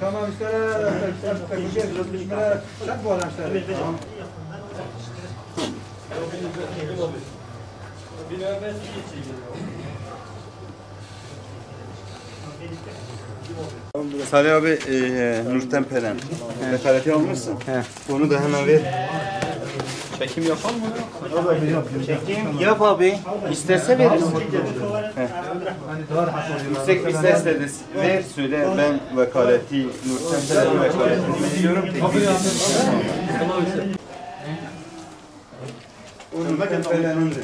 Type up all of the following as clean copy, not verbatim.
Tamam işte çok bu adam işte. Salih abi Nurten Peren. Vekaleti almışsın. Onu da hemen ver. Çekim yapalım mı? Çekim yap abi. İsterse veririz. Yüksek bir sesle de ver söyle ben vekaleti Nurten Peren'in vekaletini biliyorum. O Nurten Peren'indir.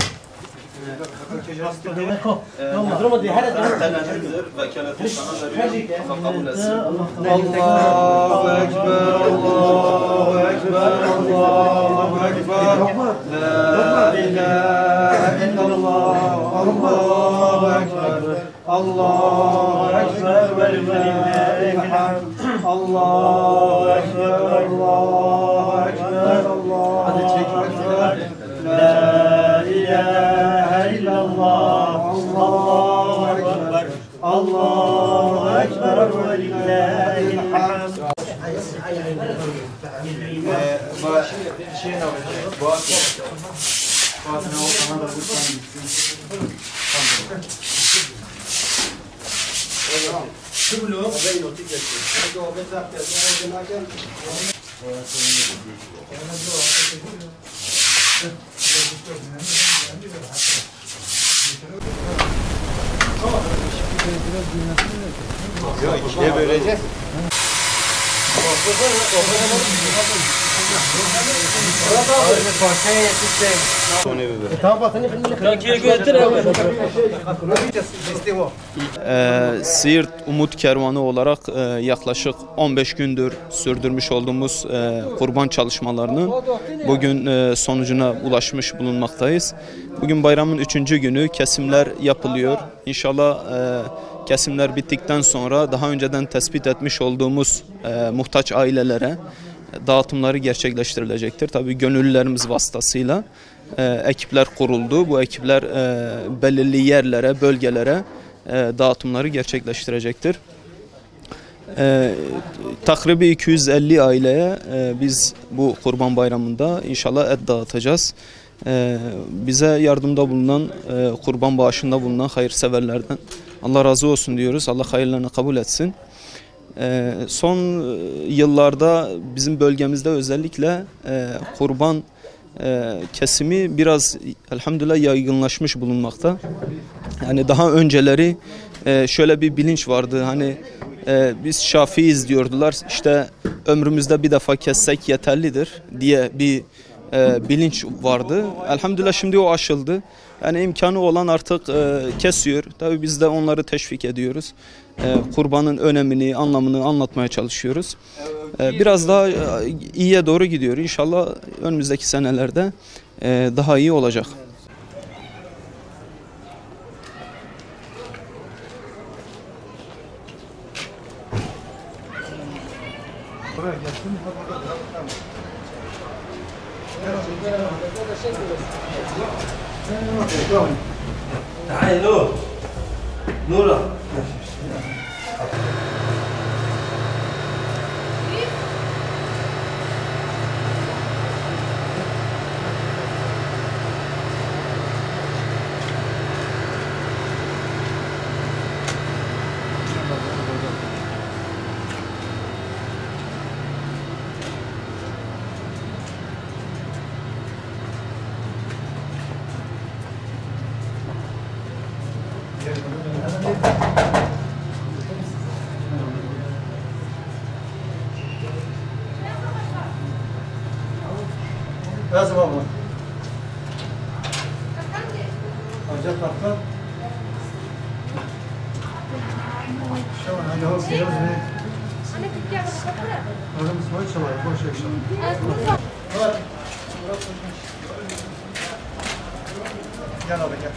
Allahu Ekber, Allahu Ekber, Allahu Ekber. La ilahe illallah, Allahu Ekber. Allahu Ekber ve lillahil hamd. Allahu Ekber, Allahu Ekber, Allahu Ekber. La ilahe illallah, Allahu Ekber. Allahu Ekber ve lillahil hamd. Yok ikiye böleceğiz. Siirt Umut Kervanı olarak yaklaşık 15 gündür sürdürmüş olduğumuz kurban çalışmalarının bugün sonucuna ulaşmış bulunmaktayız. Bugün bayramın 3. günü, kesimler yapılıyor. İnşallah kesimler bittikten sonra daha önceden tespit etmiş olduğumuz muhtaç ailelere dağıtımları gerçekleştirilecektir. Tabii gönüllülerimiz vasıtasıyla ekipler kuruldu. Bu ekipler belirli yerlere, bölgelere dağıtımları gerçekleştirecektir. Takribi 250 aileye biz bu Kurban Bayramı'nda inşallah et dağıtacağız. Bize yardımda bulunan, kurban bağışında bulunan hayırseverlerden Allah razı olsun diyoruz. Allah hayırlarını kabul etsin. Son yıllarda bizim bölgemizde özellikle kurban kesimi biraz elhamdülillah yaygınlaşmış bulunmakta. Yani daha önceleri şöyle bir bilinç vardı. Hani biz Şafiiyiz diyordular. İşte ömrümüzde bir defa kessek yeterlidir diye bir bilinç vardı. Elhamdülillah şimdi o aşıldı. Yani imkanı olan artık kesiyor. Tabii biz de onları teşvik ediyoruz. Kurbanın önemini, anlamını anlatmaya çalışıyoruz. Biraz daha iyiye doğru gidiyor. İnşallah önümüzdeki senelerde daha iyi olacak. تعالي نور نورة Lazım abla. Acaba tatlı. Şu an hani hoş geldiniz. أنا بدي أعمل خطرة. أنا مش ما شاء الله شيء شاء gel abi gel.